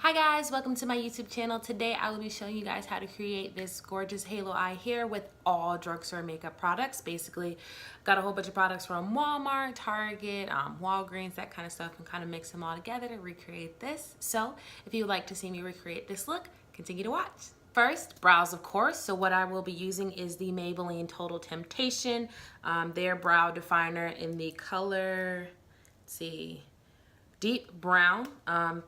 Hi guys, welcome to my YouTube channel. Today I will be showing you guys how to create this gorgeous halo eye here with all drugstore makeup products. Basically, got a whole bunch of products from Walmart, Target, Walgreens, that kind of stuff, and kind of mix them all together to recreate this. So if you would like to see me recreate this look, continue to watch. First, brows, of course. So what I will be using is the Maybelline Total Temptation, their brow definer in the color, let's see, deep brown,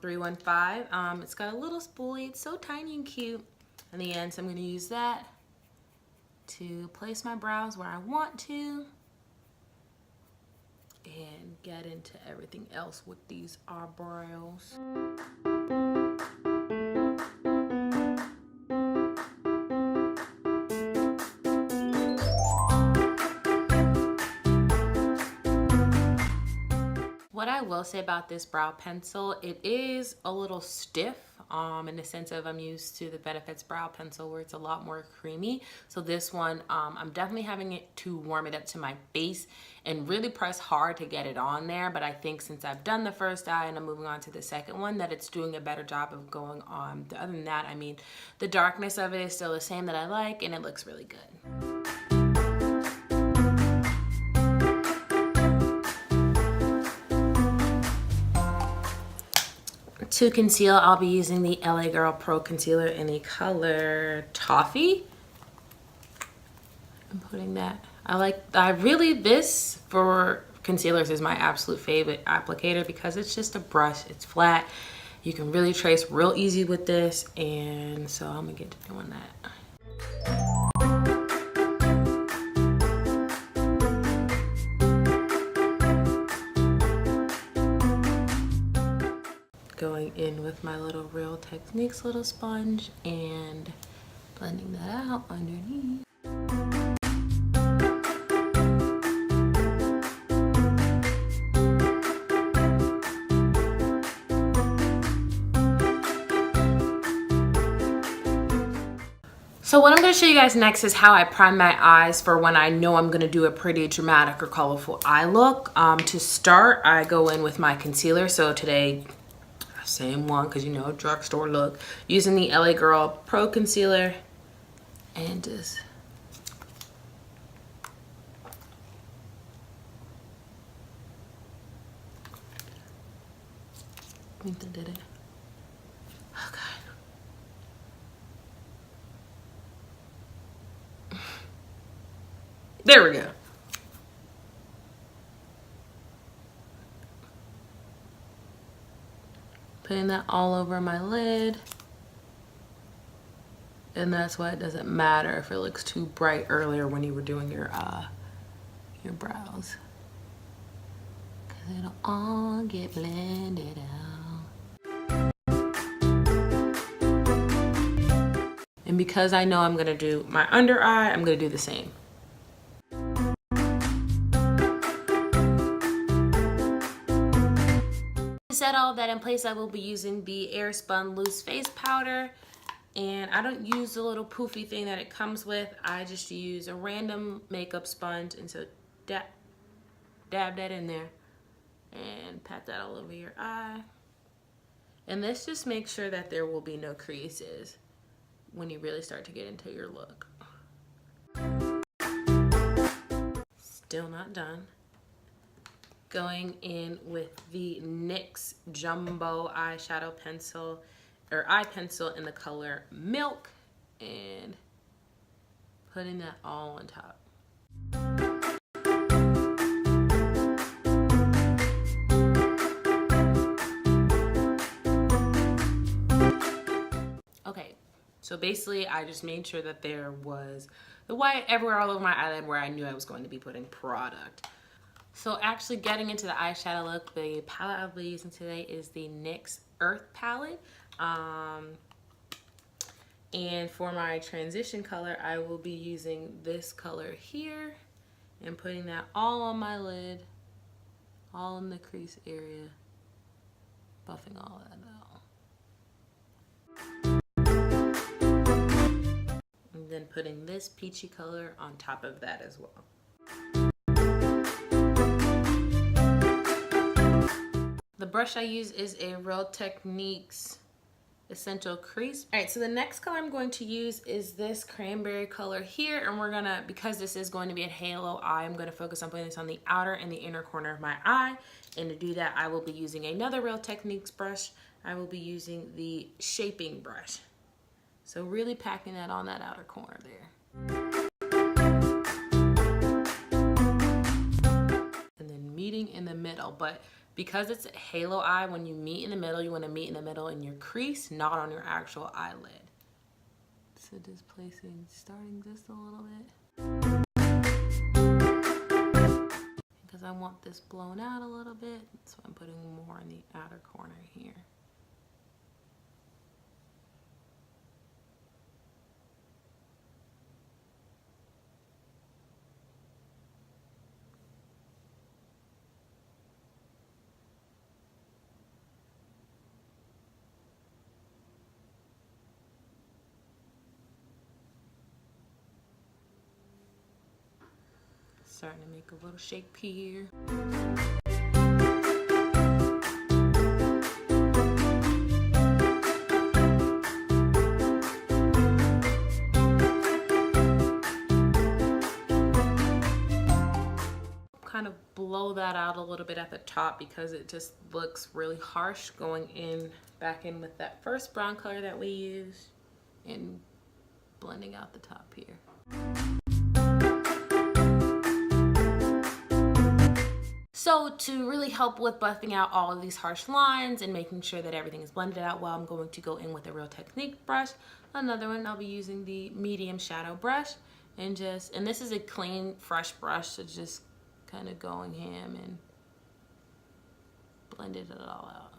315. It's got a little spoolie. It's so tiny and cute in the end. So I'm going to use that to place my brows where I want to and get into everything else with these eyebrows. What I will say about this brow pencil, it is a little stiff in the sense of I'm used to the Benefits brow pencil where it's a lot more creamy. So this one, I'm definitely having it to warm it up to my face and really press hard to get it on there. But I think since I've done the first eye and I'm moving on to the second one, that it's doing a better job of going on. Other than that, I mean, the darkness of it is still the same that I like and it looks really good. To conceal, I'll be using the LA Girl Pro Concealer in the color Toffee. I'm putting that. This for concealers is my absolute favorite applicator because it's just a brush, it's flat. You can really trace real easy with this, and so I'm gonna get to doing that. Going in with my little Real Techniques little sponge and blending that out underneath. So what I'm going to show you guys next is how I prime my eyes for when I know I'm going to do a pretty dramatic or colorful eye look. To start, I go in with my concealer. So today, same one, because you know, drugstore look, using the LA Girl Pro Concealer and just I think that did it. Oh god. There we go. Putting that all over my lid. And that's why it doesn't matter if it looks too bright earlier when you were doing your brows. Cause it'll all get blended out. And because I know I'm gonna do my under eye, I'm gonna do the same. To set all that in place, I will be using the Airspun Loose Face Powder. And I don't use the little poofy thing that it comes with. I just use a random makeup sponge. And so dab that in there. And pat that all over your eye. And this just makes sure that there will be no creases when you really start to get into your look. Still not done. Going in with the NYX Jumbo eyeshadow pencil or eye pencil in the color Milk and putting that all on top. Okay, so basically I just made sure that there was the white everywhere all over my eyelid where I knew I was going to be putting product. So actually getting into the eyeshadow look, the palette I'll be using today is the NYX Earth palette. And for my transition color, I will be using this color here and putting that all on my lid, all in the crease area, buffing all that out. And then putting this peachy color on top of that as well. The brush I use is a Real Techniques Essential Crease. All right, so the next color I'm going to use is this cranberry color here, and we're gonna, because this is going to be a halo eye, I'm gonna focus on putting this on the outer and the inner corner of my eye. And to do that, I will be using another Real Techniques brush. I will be using the shaping brush. So really packing that on that outer corner there. And then meeting in the middle, but because it's a halo eye, when you meet in the middle, you want to meet in the middle in your crease, not on your actual eyelid. So just placing, starting just a little bit. Because I want this blown out a little bit, so I'm putting more in the outer corner here. Starting to make a little shape here. Kind of blow that out a little bit at the top because it just looks really harsh going in, back in with that first brown color that we used and blending out the top here. So to really help with buffing out all of these harsh lines and making sure that everything is blended out well, I'm going to go in with a Real Technique brush. Another one, I'll be using the medium shadow brush and this is a clean, fresh brush, so just kind of going ham and blended it all out.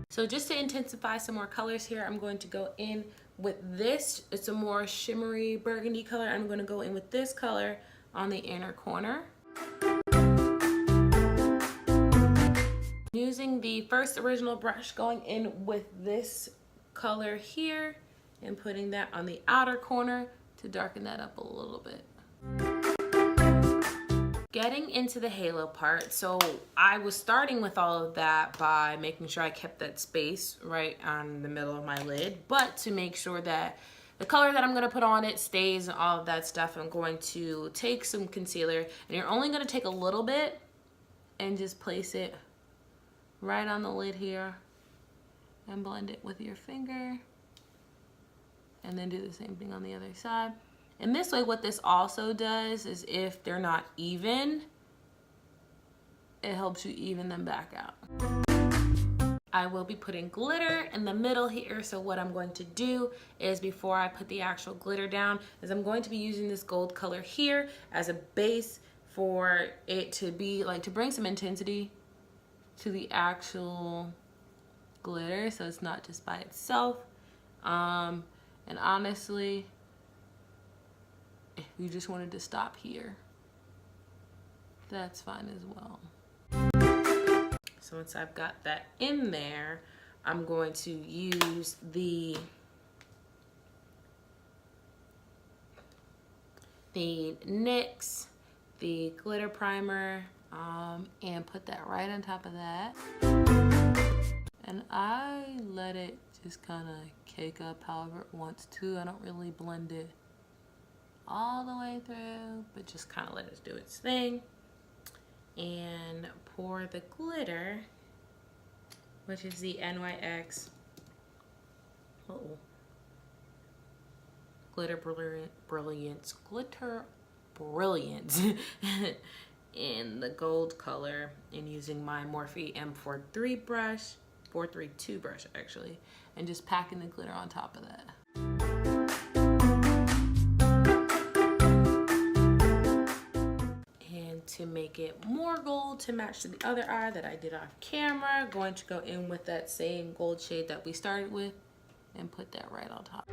So just to intensify some more colors here, I'm going to go in with this. It's a more shimmery burgundy color. I'm going to go in with this color on the inner corner. Using the first original brush, going in with this color here and putting that on the outer corner to darken that up a little bit. Getting into the halo part, so I was starting with all of that by making sure I kept that space right on the middle of my lid, but to make sure that the color that I'm going to put on it stays and all of that stuff, I'm going to take some concealer, and you're only going to take a little bit and just place it right on the lid here and blend it with your finger, and then do the same thing on the other side. And this way, what this also does is if they're not even, it helps you even them back out. I will be putting glitter in the middle here, so what I'm going to do is, before I put the actual glitter down, is I'm going to be using this gold color here as a base for it to be like, to bring some intensity to the actual glitter, so it's not just by itself. And honestly, if you just wanted to stop here, that's fine as well. So once I've got that in there, I'm going to use the NYX, the glitter primer, and put that right on top of that. And I let it just kind of cake up however it wants to. I don't really blend it all the way through, but just kind of let it do its thing. And pour the glitter, which is the NYX Glitter Brilliance in the gold color, and using my Morphe M43 brush, 432 brush actually, and just packing the glitter on top of that. To make it more gold to match to the other eye that I did off camera, going to go in with that same gold shade that we started with and put that right on top.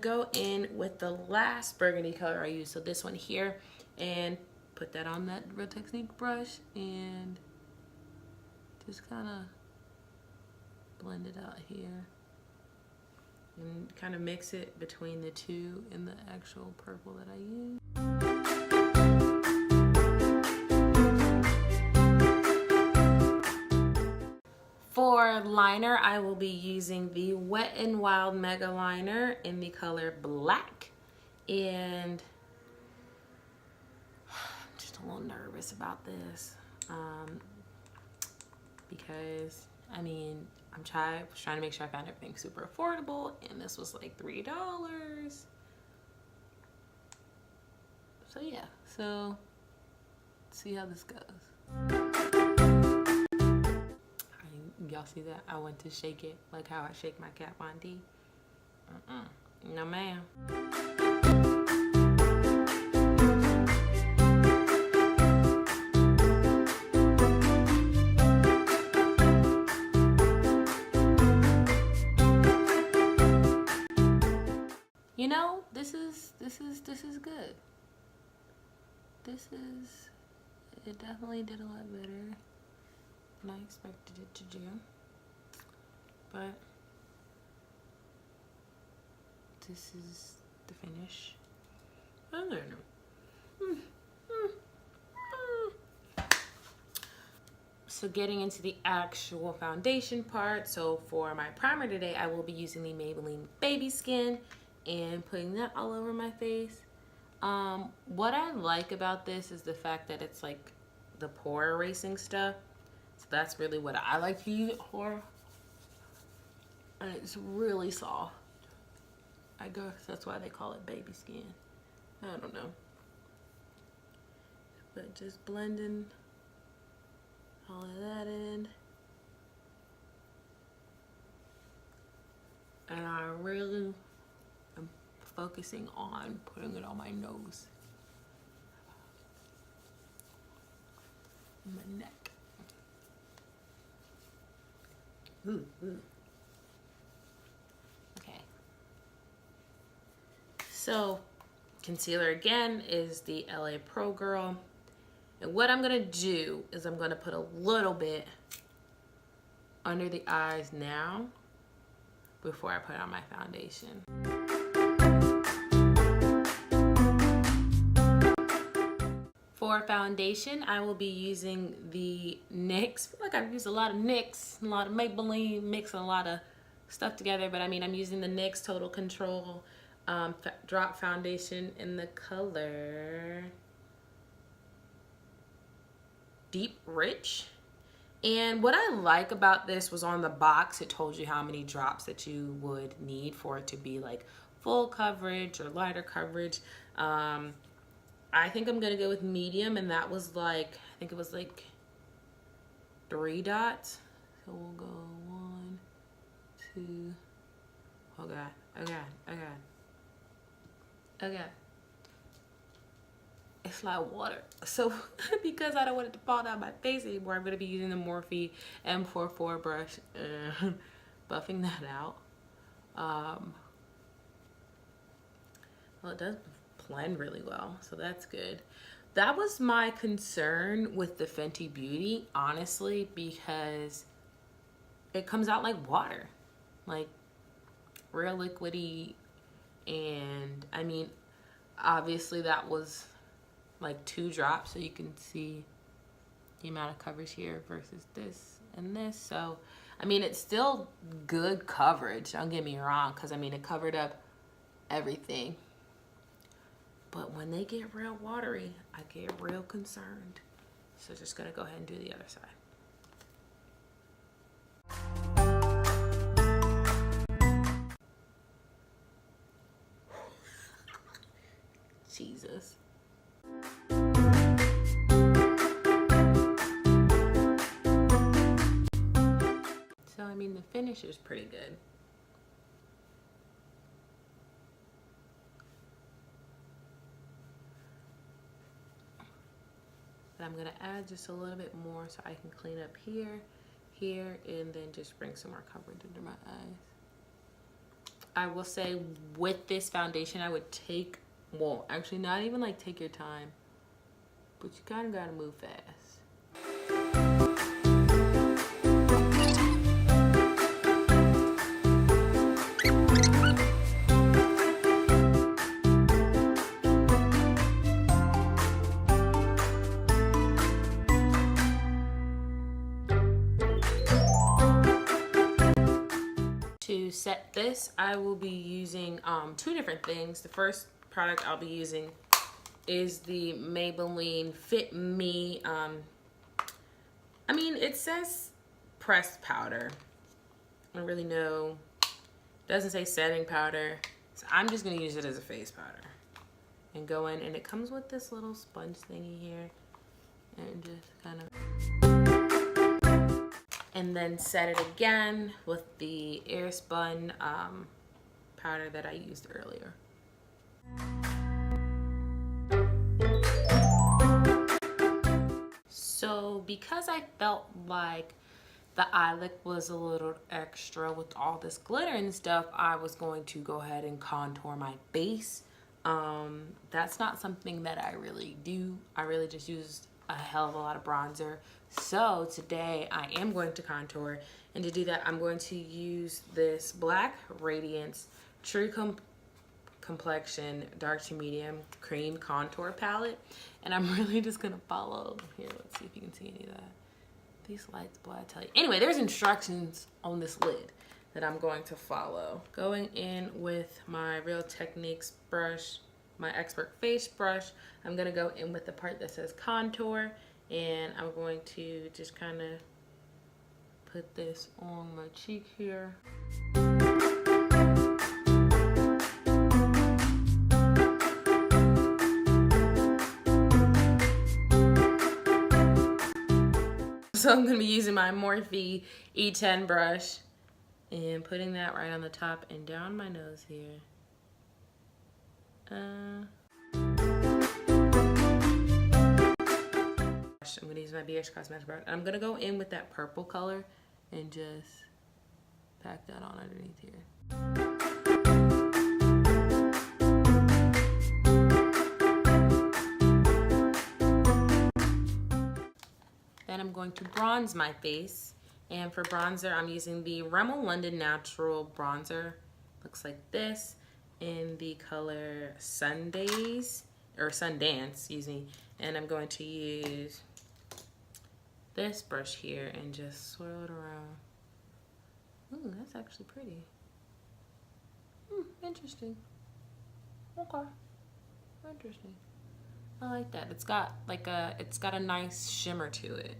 Go in with the last burgundy color I used, so this one here, and put that on that Real Technique brush and just kind of blend it out here and kind of mix it between the two and the actual purple that I used. For liner, I will be using the Wet n Wild Megaliner in the color Black. And I'm just a little nervous about this because, I mean, I'm trying to make sure I found everything super affordable, and this was like $3. So yeah, so let's see how this goes. Y'all see that? I went to shake it like how I shake my Kat Von D. No ma'am. You know, this is good. It definitely did a lot better than I expected it to do. But this is the finish. I don't know. So getting into the actual foundation part. So for my primer today, I will be using the Maybelline Baby Skin and putting that all over my face. What I like about this is the fact that it's like the pore erasing stuff. So that's really what I like to use it for. And it's really soft. I guess that's why they call it baby skin. I don't know. But just blending all of that in. And I really am focusing on putting it on my nose. And my neck. Okay. So, concealer again is the LA Pro Girl. And what I'm gonna do is I'm gonna put a little bit under the eyes now before I put on my foundation. For foundation, I will be using the NYX. I feel like I've used a lot of NYX, a lot of Maybelline, mixing a lot of stuff together, but I mean, I'm using the NYX Total Control drop foundation in the color Deep Rich. And what I like about this was on the box, it told you how many drops that you would need for it to be like full coverage or lighter coverage. I think I'm gonna go with medium, and that was like, I think it was like 3 dots. So we'll go 1, 2, oh God, oh God, oh God, oh God. It's like water. So because I don't want it to fall down my face anymore, I'm gonna be using the Morphe M44 brush and buffing that out. Well, it does blend really well, so that's good. That was my concern with the Fenty Beauty, honestly, because it comes out like water, like real liquidy. And I mean, obviously that was like 2 drops, so you can see the amount of coverage here versus this and this. So I mean, it's still good coverage, don't get me wrong, because I mean, it covered up everything. But when they get real watery, I get real concerned. So just gonna go ahead and do the other side. Jesus. So I mean, the finish is pretty good. But I'm gonna add just a little bit more so I can clean up here, here, and then just bring some more coverage into my eyes. I will say with this foundation, I would take, well, actually not even like take your time, but you kind of gotta move fast. To set this, I will be using two different things. The first product I'll be using is the Maybelline Fit Me. I mean, it says pressed powder. I don't really know. It doesn't say setting powder. So I'm just gonna use it as a face powder. And go in, and it comes with this little sponge thingy here. And just kind of... And then set it again with the Airspun powder that I used earlier. So because I felt like the eye look was a little extra with all this glitter and stuff, I was going to go ahead and contour my base. That's not something that I really do. I really just used a hell of a lot of bronzer. So today I am going to contour, and to do that I'm going to use this black Radiance True Complexion Dark to Medium Cream Contour Palette, and I'm really just gonna follow here. Let's see if you can see any of that. These lights, boy, I tell you. Anyway, there's instructions on this lid that I'm going to follow. Going in with my Real Techniques brush, my Expert Face brush, I'm gonna go in with the part that says contour, and I'm going to just kind of put this on my cheek here. So I'm gonna be using my Morphe E10 brush and putting that right on the top and down my nose here. I'm gonna use my BH Cosmetics brush. I'm gonna go in with that purple color and just pack that on underneath here. Then I'm going to bronze my face, and for bronzer I'm using the Rimmel London Natural Bronzer. Looks like this in the color Sundance, excuse me. And I'm going to use this brush here and just swirl it around. Ooh, that's actually pretty. Interesting. Okay, interesting. I like that. It's got like it's got a nice shimmer to it.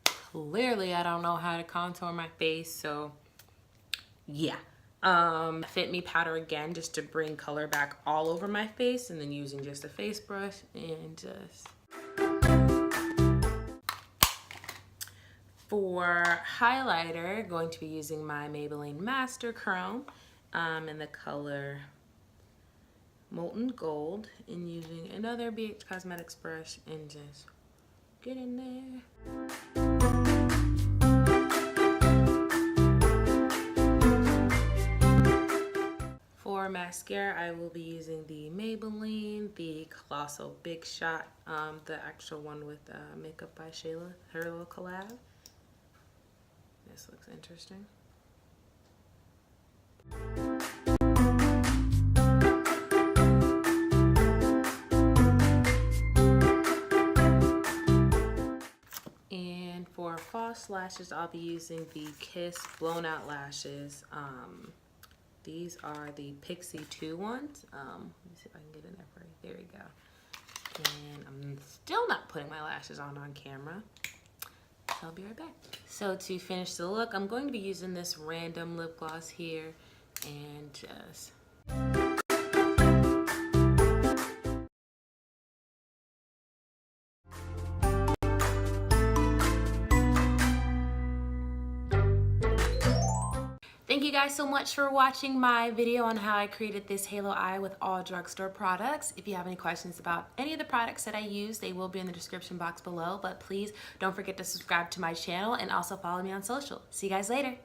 Clearly, I don't know how to contour my face, so yeah. Fit Me powder again, just to bring color back all over my face, and then using just a face brush and just. For highlighter, going to be using my Maybelline Master Chrome in the color Molten Gold, and using another BH Cosmetics brush and just get in there. For mascara, I will be using the Maybelline, the Colossal Big Shot, the actual one with Makeup by Shayla, her little collab. This looks interesting. And for false lashes, I'll be using the Kiss Blown Out Lashes. These are the Pixie 2 ones. Let me see if I can get in there for you. There you go. And I'm still not putting my lashes on camera. I'll be right back. So to finish the look, I'm going to be using this random lip gloss here and just... Thank you guys so much for watching my video on how I created this halo eye with all drugstore products. If you have any questions about any of the products that I use, they will be in the description box below. But please don't forget to subscribe to my channel and also follow me on social. See you guys later.